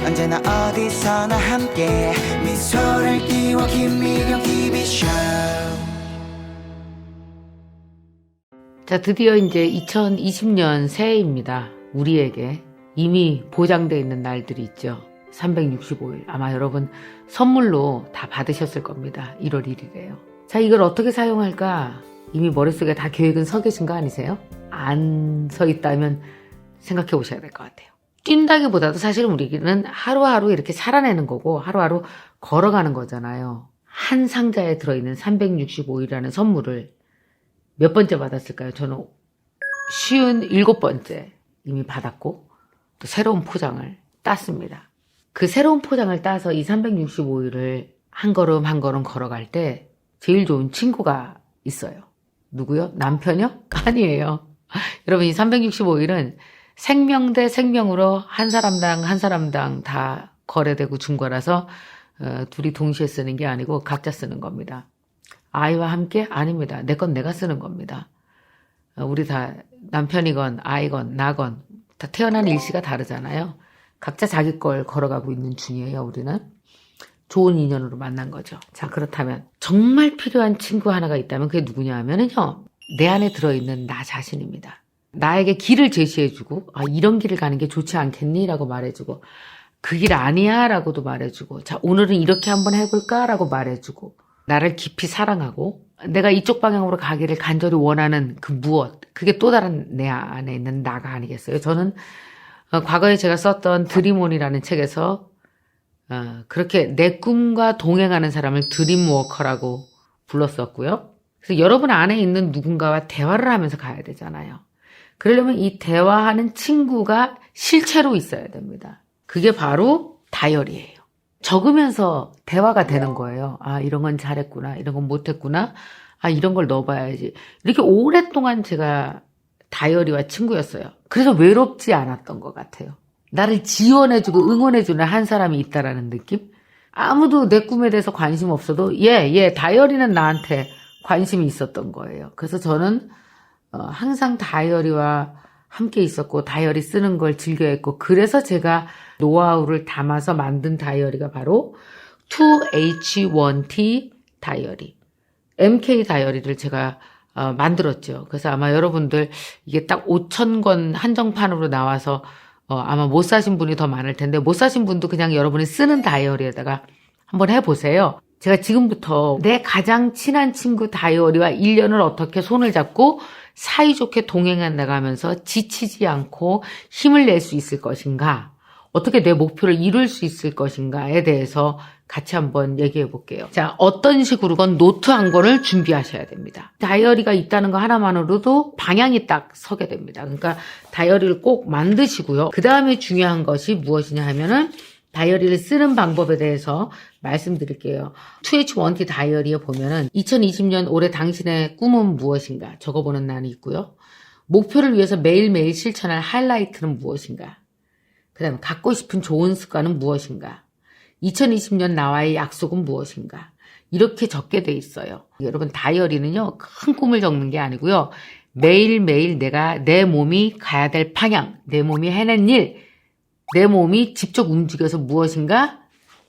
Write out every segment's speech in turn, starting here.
언제나 어디서나 함께 미소를 띄워 김미경 TV쇼. 자, 드디어 이제 2020년 새해입니다. 우리에게 이미 보장되어 있는 날들이 있죠. 365일. 아마 여러분 선물로 다 받으셨을 겁니다. 1월 1일에요. 자, 이걸 어떻게 사용할까? 이미 머릿속에 다 계획은 서 계신 거 아니세요? 안 서 있다면 생각해 보셔야 될 것 같아요. 뛴다기보다도 사실 우리는 하루하루 이렇게 살아내는 거고 하루하루 걸어가는 거잖아요. 한 상자에 들어있는 365일이라는 선물을 몇 번째 받았을까요? 저는 57번째 이미 받았고 또 새로운 포장을 땄습니다. 그 새로운 포장을 따서 이 365일을 한 걸음 한 걸음 걸어갈 때 제일 좋은 친구가 있어요. 누구요? 남편이요? 아니에요. 여러분, 이 365일은 생명 대 생명으로 한 사람당 다 거래되고 준 거라서 둘이 동시에 쓰는 게 아니고 각자 쓰는 겁니다. 아이와 함께? 아닙니다. 내 건 내가 쓰는 겁니다. 우리 다 남편이건 아이건 나건 다 태어난 일시가 다르잖아요. 각자 자기 걸 걸어가고 있는 중이에요. 우리는 좋은 인연으로 만난 거죠. 자, 그렇다면 정말 필요한 친구 하나가 있다면 그게 누구냐 하면은요, 내 안에 들어있는 나 자신입니다. 나에게 길을 제시해주고, 이런 길을 가는 게 좋지 않겠니? 라고 말해주고, 그 길 아니야? 라고도 말해주고, 자, 오늘은 이렇게 한번 해볼까? 라고 말해주고, 나를 깊이 사랑하고, 내가 이쪽 방향으로 가기를 간절히 원하는 그 무엇, 그게 또 다른 내 안에 있는 나가 아니겠어요? 저는 과거에 제가 썼던 드림온이라는 책에서 그렇게 내 꿈과 동행하는 사람을 드림워커라고 불렀었고요. 그래서 여러분 안에 있는 누군가와 대화를 하면서 가야 되잖아요. 그러려면 이 대화하는 친구가 실체로 있어야 됩니다. 그게 바로 다이어리예요. 적으면서 대화가 되는 거예요. 이런 건 잘했구나. 이런 건 못했구나. 이런 걸 넣어봐야지. 이렇게 오랫동안 제가 다이어리와 친구였어요. 그래서 외롭지 않았던 것 같아요. 나를 지원해주고 응원해주는 한 사람이 있다라는 느낌? 아무도 내 꿈에 대해서 관심 없어도 다이어리는 나한테 관심이 있었던 거예요. 그래서 저는 항상 다이어리와 함께 있었고 다이어리 쓰는 걸 즐겨했고, 그래서 제가 노하우를 담아서 만든 다이어리가 바로 2H1T 다이어리, MK 다이어리를 제가 만들었죠. 그래서 아마 여러분들 이게 딱 5,000권 한정판으로 나와서 아마 못 사신 분이 더 많을 텐데, 못 사신 분도 그냥 여러분이 쓰는 다이어리에다가 한번 해보세요. 제가 지금부터 내 가장 친한 친구 다이어리와 1년을 어떻게 손을 잡고 사이좋게 동행해 나가면서 지치지 않고 힘을 낼 수 있을 것인가, 어떻게 내 목표를 이룰 수 있을 것인가에 대해서 같이 한번 얘기해 볼게요. 자, 어떤 식으로건 노트 한 권을 준비하셔야 됩니다. 다이어리가 있다는 거 하나만으로도 방향이 딱 서게 됩니다. 그러니까 다이어리를 꼭 만드시고요. 그 다음에 중요한 것이 무엇이냐 하면은 다이어리를 쓰는 방법에 대해서 말씀드릴게요. 2H1T 다이어리에 보면은 2020년 올해 당신의 꿈은 무엇인가 적어보는 난이 있고요. 목표를 위해서 매일매일 실천할 하이라이트는 무엇인가, 그 다음에 갖고 싶은 좋은 습관은 무엇인가, 2020년 나와의 약속은 무엇인가, 이렇게 적게 돼 있어요. 여러분, 다이어리는요, 큰 꿈을 적는 게 아니고요, 매일매일 내 몸이 가야 될 방향, 내 몸이 해낸 일, 내 몸이 직접 움직여서 무엇인가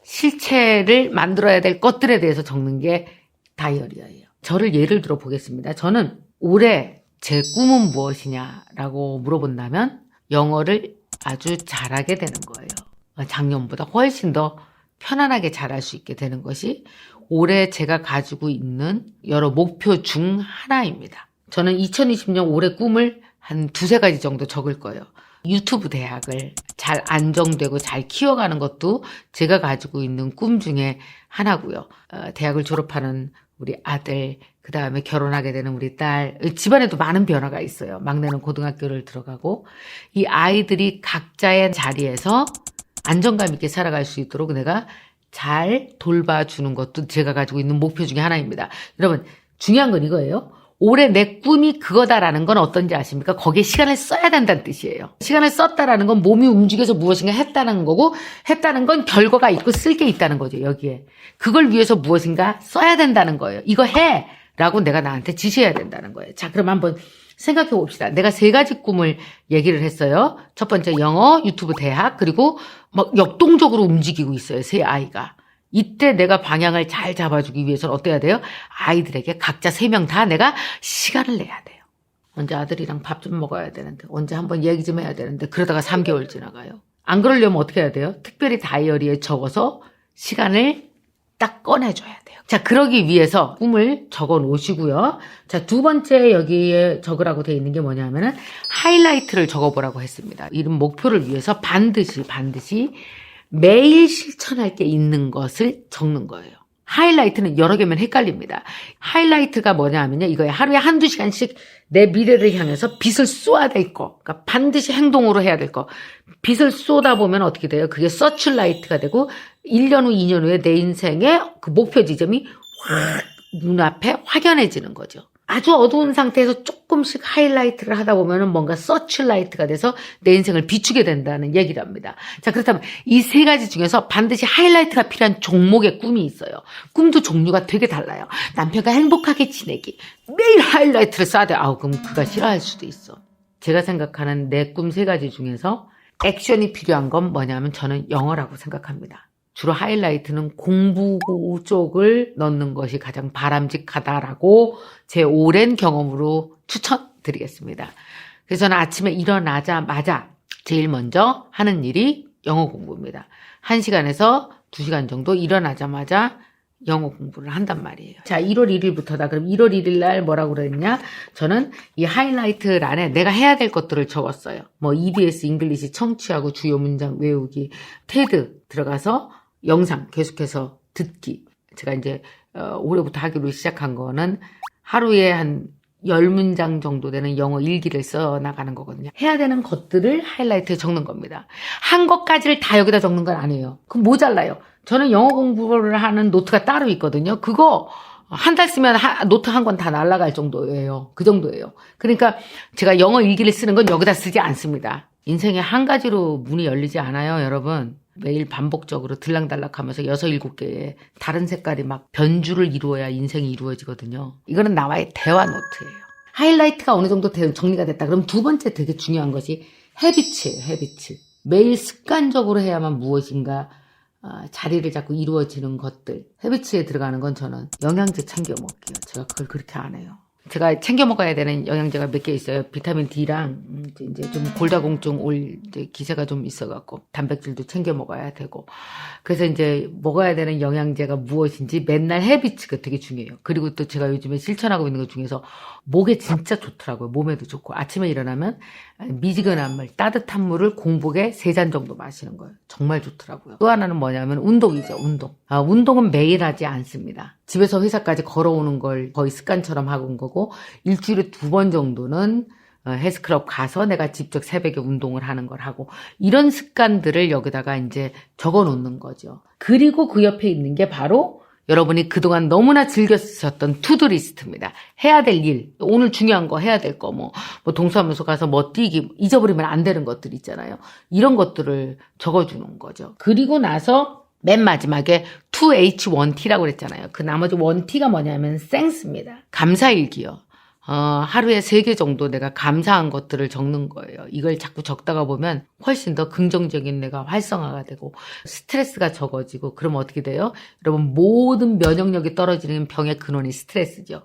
실체를 만들어야 될 것들에 대해서 적는 게 다이어리예요. 저를 예를 들어 보겠습니다. 저는 올해 제 꿈은 무엇이냐라고 물어본다면 영어를 아주 잘하게 되는 거예요. 작년보다 훨씬 더 편안하게 잘할 수 있게 되는 것이 올해 제가 가지고 있는 여러 목표 중 하나입니다. 저는 2020년 올해 꿈을 한 두세 가지 정도 적을 거예요. 유튜브 대학을 잘 안정되고 잘 키워가는 것도 제가 가지고 있는 꿈 중에 하나고요. 대학을 졸업하는 우리 아들, 그 다음에 결혼하게 되는 우리 딸, 집안에도 많은 변화가 있어요. 막내는 고등학교를 들어가고, 이 아이들이 각자의 자리에서 안정감 있게 살아갈 수 있도록 내가 잘 돌봐주는 것도 제가 가지고 있는 목표 중에 하나입니다. 여러분, 중요한 건 이거예요. 올해 내 꿈이 그거다라는 건 어떤지 아십니까? 거기에 시간을 써야 된다는 뜻이에요. 시간을 썼다라는 건 몸이 움직여서 무엇인가 했다는 거고, 했다는 건 결과가 있고 쓸 게 있다는 거죠, 여기에. 그걸 위해서 무엇인가 써야 된다는 거예요. 이거 해! 라고 내가 나한테 지시해야 된다는 거예요. 자, 그럼 한번 생각해 봅시다. 내가 3가지 꿈을 얘기를 했어요. 첫 번째 영어, 유튜브, 대학, 그리고 막 역동적으로 움직이고 있어요. 3아이가. 이때 내가 방향을 잘 잡아주기 위해서는 어때야 돼요? 아이들에게 각자 3명 다 내가 시간을 내야 돼요. 언제 아들이랑 밥 좀 먹어야 되는데, 언제 한번 얘기 좀 해야 되는데, 그러다가 3개월 지나가요. 안 그러려면 어떻게 해야 돼요? 특별히 다이어리에 적어서 시간을 딱 꺼내줘야 돼요. 자, 그러기 위해서 꿈을 적어 놓으시고요. 자, 2번째 여기에 적으라고 돼 있는 게 뭐냐면은 하이라이트를 적어보라고 했습니다. 이런 목표를 위해서 반드시 매일 실천할 게 있는 것을 적는 거예요. 하이라이트는 여러 개면 헷갈립니다. 하이라이트가 뭐냐 하면요. 이거예요. 하루에 1-2시간씩 내 미래를 향해서 빛을 쏟아낼 거. 그러니까 반드시 행동으로 해야 될 거. 빛을 쏟아보면 어떻게 돼요? 그게 서출라이트가 되고 1년 후, 2년 후에 내 인생의 그 목표 지점이 확 눈앞에 확연해지는 거죠. 아주 어두운 상태에서 조금씩 하이라이트를 하다 보면은 뭔가 서출라이트가 돼서 내 인생을 비추게 된다는 얘기를 합니다. 자, 그렇다면 이 3가지 중에서 반드시 하이라이트가 필요한 종목의 꿈이 있어요. 꿈도 종류가 되게 달라요. 남편과 행복하게 지내기. 매일 하이라이트를 쏴야 돼. 그럼 그가 싫어할 수도 있어. 제가 생각하는 내 꿈 3가지 중에서 액션이 필요한 건 뭐냐면 저는 영어라고 생각합니다. 주로 하이라이트는 공부 쪽을 넣는 것이 가장 바람직하다라고 제 오랜 경험으로 추천드리겠습니다. 그래서 저는 아침에 일어나자마자 제일 먼저 하는 일이 영어 공부입니다. 1시간에서 2시간 정도 일어나자마자 영어 공부를 한단 말이에요. 자, 1월 1일부터다. 그럼 1월 1일 날 뭐라고 그랬냐? 저는 이 하이라이트란에 내가 해야 될 것들을 적었어요. 뭐 EBS 잉글리시 청취하고 주요 문장 외우기, 테드 들어가서 영상 계속해서 듣기. 제가 이제 올해부터 하기로 시작한 거는 하루에 한 10문장 정도 되는 영어 일기를 써 나가는 거거든요. 해야 되는 것들을 하이라이트에 적는 겁니다. 한 것까지를 다 여기다 적는 건 아니에요. 그럼 모자라요. 저는 영어 공부를 하는 노트가 따로 있거든요. 그거 한 달 쓰면 노트 한 권 다 날아갈 정도예요. 그 정도예요. 그러니까 제가 영어 일기를 쓰는 건 여기다 쓰지 않습니다. 인생에 한 가지로 문이 열리지 않아요, 여러분. 매일 반복적으로 들락달락하면서 6-7개의 다른 색깔이 막 변주를 이루어야 인생이 이루어지거든요. 이거는 나와의 대화 노트예요. 하이라이트가 어느 정도 정리가 됐다. 그럼 2번째 되게 중요한 것이 헤비츠예요, 헤비츠. 매일 습관적으로 해야만 무엇인가 자리를 잡고 이루어지는 것들. 헤비츠에 들어가는 건 저는 영양제 챙겨 먹기요. 제가 그걸 그렇게 안 해요. 제가 챙겨 먹어야 되는 영양제가 몇 개 있어요. 비타민 D랑 이제 좀 골다공증 올 이제 기세가 좀 있어갖고 단백질도 챙겨 먹어야 되고. 그래서 이제 먹어야 되는 영양제가 무엇인지 맨날 헤비츠가 되게 중요해요. 그리고 또 제가 요즘에 실천하고 있는 것 중에서 목에 진짜 좋더라고요. 몸에도 좋고 아침에 일어나면 미지근한 물, 따뜻한 물을 공복에 3잔 정도 마시는 거예요. 정말 좋더라고요. 또 하나는 뭐냐면 운동이죠. 운동. 운동은 매일 하지 않습니다. 집에서 회사까지 걸어오는 걸 거의 습관처럼 하고 온 거고 일주일에 2번 정도는 헬스클럽 가서 내가 직접 새벽에 운동을 하는 걸 하고 이런 습관들을 여기다가 이제 적어 놓는 거죠. 그리고 그 옆에 있는 게 바로 여러분이 그동안 너무나 즐겨 쓰셨던 투두리스트입니다. 해야 될 일, 오늘 중요한 거 해야 될 거, 뭐 동사무소 가서 뭐 뛰기, 잊어버리면 안 되는 것들 있잖아요. 이런 것들을 적어주는 거죠. 그리고 나서 맨 마지막에 2H1T라고 그랬잖아요. 그 나머지 1T가 뭐냐면 땡스입니다. 감사일기요. 하루에 3개 정도 내가 감사한 것들을 적는 거예요. 이걸 자꾸 적다가 보면 훨씬 더 긍정적인 내가 활성화가 되고 스트레스가 적어지고 그러면 어떻게 돼요? 여러분 모든 면역력이 떨어지는 병의 근원이 스트레스죠.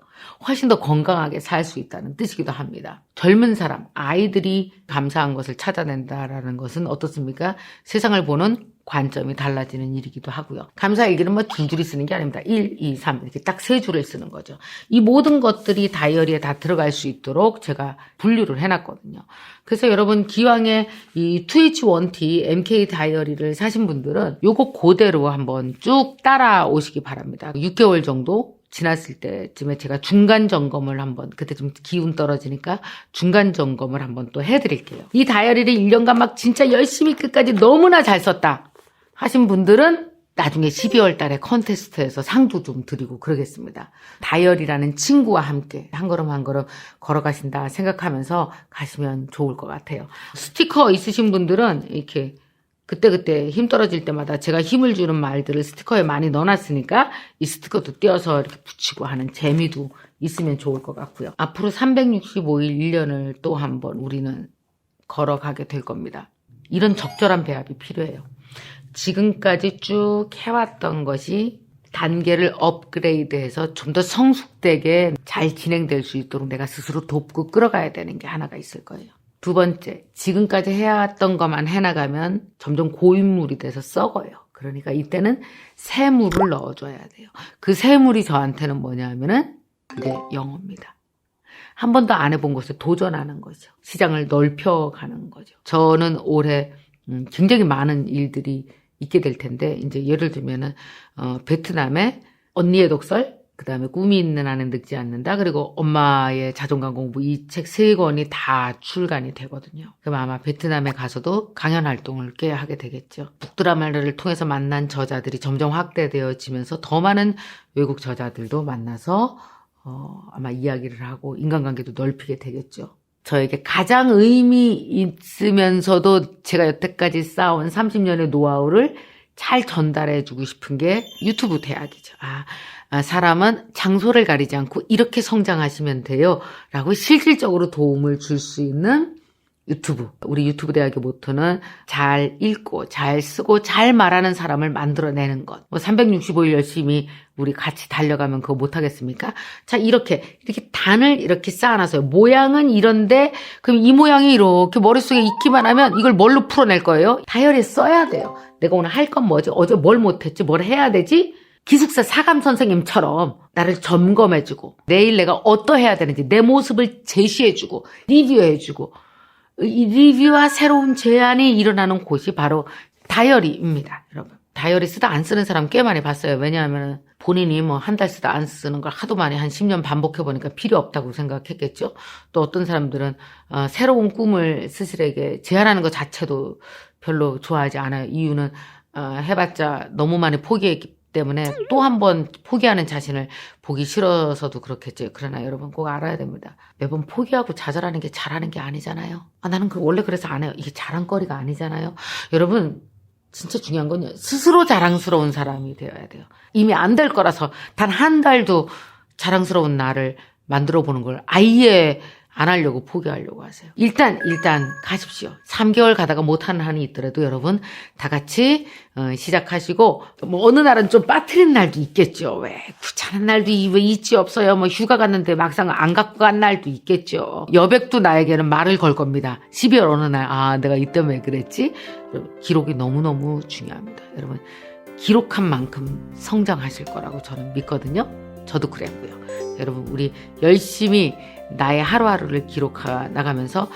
훨씬 더 건강하게 살 수 있다는 뜻이기도 합니다. 젊은 사람, 아이들이 감사한 것을 찾아낸다라는 것은 어떻습니까? 세상을 보는 관점이 달라지는 일이기도 하고요. 감사일기는 뭐 줄줄이 쓰는 게 아닙니다. 1, 2, 3 이렇게 딱 3줄을 쓰는 거죠. 이 모든 것들이 다이어리에 다 들어갈 수 있도록 제가 분류를 해놨거든요. 그래서 여러분 기왕에 이 2H1T MK 다이어리를 사신 분들은 요거 그대로 한번 쭉 따라오시기 바랍니다. 6개월 정도 지났을 때쯤에 제가 중간 점검을 한번, 그때 좀 기운 떨어지니까 중간 점검을 한번 또 해드릴게요. 이 다이어리를 1년간 막 진짜 열심히 끝까지 너무나 잘 썼다 하신 분들은 나중에 12월 달에 컨테스트에서 상도 좀 드리고 그러겠습니다. 다이어리라는 친구와 함께 한 걸음 한 걸음 걸어가신다 생각하면서 가시면 좋을 것 같아요. 스티커 있으신 분들은 이렇게 그때그때 힘 떨어질 때마다 제가 힘을 주는 말들을 스티커에 많이 넣어놨으니까 이 스티커도 띄어서 이렇게 붙이고 하는 재미도 있으면 좋을 것 같고요. 앞으로 365일 1년을 또 한 번 우리는 걸어가게 될 겁니다. 이런 적절한 배합이 필요해요. 지금까지 쭉 해왔던 것이 단계를 업그레이드해서 좀 더 성숙되게 잘 진행될 수 있도록 내가 스스로 돕고 끌어가야 되는 게 하나가 있을 거예요. 두 번째, 지금까지 해왔던 것만 해나가면 점점 고인물이 돼서 썩어요. 그러니까 이때는 새 물을 넣어줘야 돼요. 그 새 물이 저한테는 뭐냐 하면은 그게 영어입니다. 한 번도 안 해본 것에 도전하는 거죠. 시장을 넓혀가는 거죠. 저는 올해 굉장히 많은 일들이 있게 될 텐데, 이제 예를 들면은 베트남의 언니의 독설, 그 다음에 꿈이 있는 한은 늙지 않는다, 그리고 엄마의 자존감 공부, 이 책 3권이 다 출간이 되거든요. 그럼 아마 베트남에 가서도 강연 활동을 꽤 하게 되겠죠. 북드라마를 통해서 만난 저자들이 점점 확대되어지면서 더 많은 외국 저자들도 만나서 아마 이야기를 하고 인간관계도 넓히게 되겠죠. 저에게 가장 의미 있으면서도 제가 여태까지 쌓아온 30년의 노하우를 잘 전달해주고 싶은 게 유튜브 대학이죠. 사람은 장소를 가리지 않고 이렇게 성장하시면 돼요 라고 실질적으로 도움을 줄 수 있는 유튜브. 우리 유튜브 대학의 모토는 잘 읽고 잘 쓰고 잘 말하는 사람을 만들어내는 것. 365일 열심히 우리 같이 달려가면 그거 못하겠습니까? 자, 이렇게 단을 이렇게 쌓아놔서요. 모양은 이런데 그럼 이 모양이 이렇게 머릿속에 있기만 하면 이걸 뭘로 풀어낼 거예요? 다이어리에 써야 돼요. 내가 오늘 할 건 뭐지? 어제 뭘 못했지? 뭘 해야 되지? 기숙사 사감 선생님처럼 나를 점검해주고 내일 내가 어떠해야 되는지 내 모습을 제시해주고 리뷰해주고, 이 리뷰와 새로운 제안이 일어나는 곳이 바로 다이어리입니다, 여러분. 다이어리 쓰다 안 쓰는 사람 꽤 많이 봤어요. 왜냐하면 본인이 뭐 한 달 쓰다 안 쓰는 걸 하도 많이 한 10년 반복해보니까 필요 없다고 생각했겠죠. 또 어떤 사람들은 새로운 꿈을 스스로에게 제안하는 것 자체도 별로 좋아하지 않아요. 이유는 해봤자 너무 많이 포기했기 때문에 또 한 번 포기하는 자신을 보기 싫어서도 그렇겠죠. 그러나 여러분 꼭 알아야 됩니다. 매번 포기하고 좌절하는 게 잘하는 게 아니잖아요. 나는 원래 그래서 안 해요. 이게 자랑거리가 아니잖아요. 여러분 진짜 중요한 건요, 스스로 자랑스러운 사람이 되어야 돼요. 이미 안 될 거라서 단 한 달도 자랑스러운 나를 만들어 보는 걸 아예 안 하려고 포기하려고 하세요. 일단 가십시오. 3개월 가다가 못하는 한이 있더라도 여러분 다 같이 시작하시고, 뭐 어느 날은 좀 빠뜨린 날도 있겠죠. 왜 귀찮은 날도 왜 있지 없어요. 뭐 휴가 갔는데 막상 안 갖고 간 날도 있겠죠. 여백도 나에게는 말을 걸 겁니다. 12월 어느 날 내가 이때 왜 그랬지? 기록이 너무너무 중요합니다. 여러분 기록한 만큼 성장하실 거라고 저는 믿거든요. 저도 그랬고요. 여러분 우리 열심히 나의 하루하루를 기록해 나가면서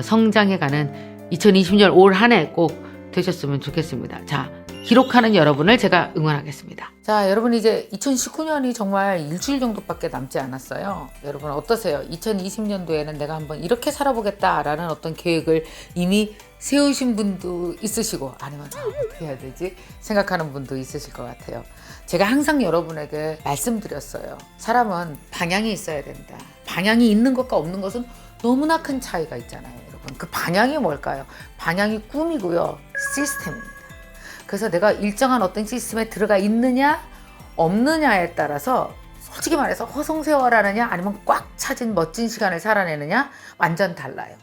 성장해가는 2020년 올 한 해 꼭 되셨으면 좋겠습니다. 자, 기록하는 여러분을 제가 응원하겠습니다. 자, 여러분 이제 2019년이 정말 일주일 정도밖에 남지 않았어요. 여러분 어떠세요? 2020년도에는 내가 한번 이렇게 살아보겠다라는 어떤 계획을 이미 세우신 분도 있으시고, 아니면 어떻게 해야 되지? 생각하는 분도 있으실 것 같아요. 제가 항상 여러분에게 말씀드렸어요. 사람은 방향이 있어야 된다. 방향이 있는 것과 없는 것은 너무나 큰 차이가 있잖아요, 여러분. 그 방향이 뭘까요? 방향이 꿈이고요, 시스템입니다. 그래서 내가 일정한 어떤 시스템에 들어가 있느냐 없느냐에 따라서 솔직히 말해서 허송세월하느냐 아니면 꽉 차진 멋진 시간을 살아내느냐 완전 달라요.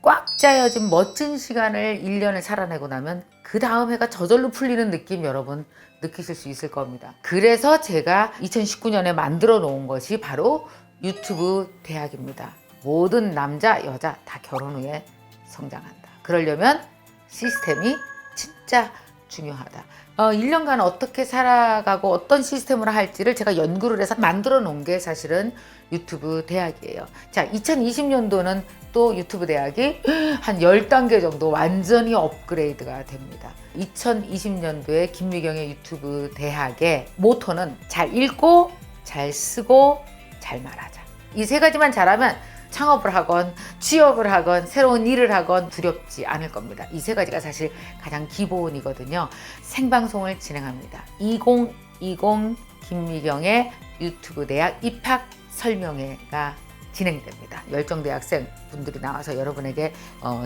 꽉 짜여진 멋진 시간을 1년을 살아내고 나면 그 다음 해가 저절로 풀리는 느낌 여러분 느끼실 수 있을 겁니다. 그래서 제가 2019년에 만들어 놓은 것이 바로 유튜브 대학입니다. 모든 남자 여자 다 결혼 후에 성장한다. 그러려면 시스템이 진짜 중요하다. 1년간 어떻게 살아가고 어떤 시스템으로 할지를 제가 연구를 해서 만들어 놓은 게 사실은 유튜브 대학이에요. 자, 2020년도는 또 유튜브 대학이 한 10단계 정도 완전히 업그레이드가 됩니다. 2020년도에 김미경의 유튜브 대학의 모토는 잘 읽고 잘 쓰고 잘 말하자. 이 3가지만 잘하면 창업을 하건 취업을 하건 새로운 일을 하건 두렵지 않을 겁니다. 이 3가지가 사실 가장 기본이거든요. 생방송을 진행합니다. 2020 김미경의 유튜브 대학 입학 설명회가 진행됩니다. 열정대학생 분들이 나와서 여러분에게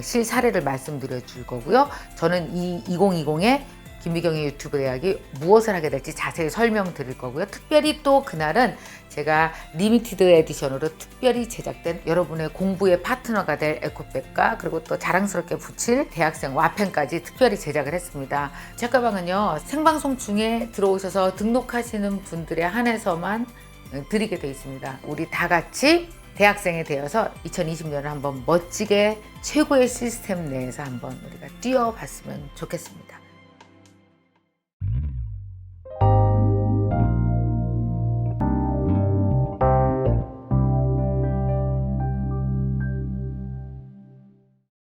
실사례를 말씀드려 줄 거고요. 저는 이 2020의 김미경의 유튜브 대학이 무엇을 하게 될지 자세히 설명드릴 거고요. 특별히 또 그날은 제가 리미티드 에디션으로 특별히 제작된 여러분의 공부의 파트너가 될 에코백과 그리고 또 자랑스럽게 붙일 대학생 와펜까지 특별히 제작을 했습니다. 책가방은요, 생방송 중에 들어오셔서 등록하시는 분들에 한해서만 드리게 되어 있습니다. 우리 다 같이 대학생이 되어서 2020년을 한번 멋지게 최고의 시스템 내에서 한번 우리가 뛰어봤으면 좋겠습니다.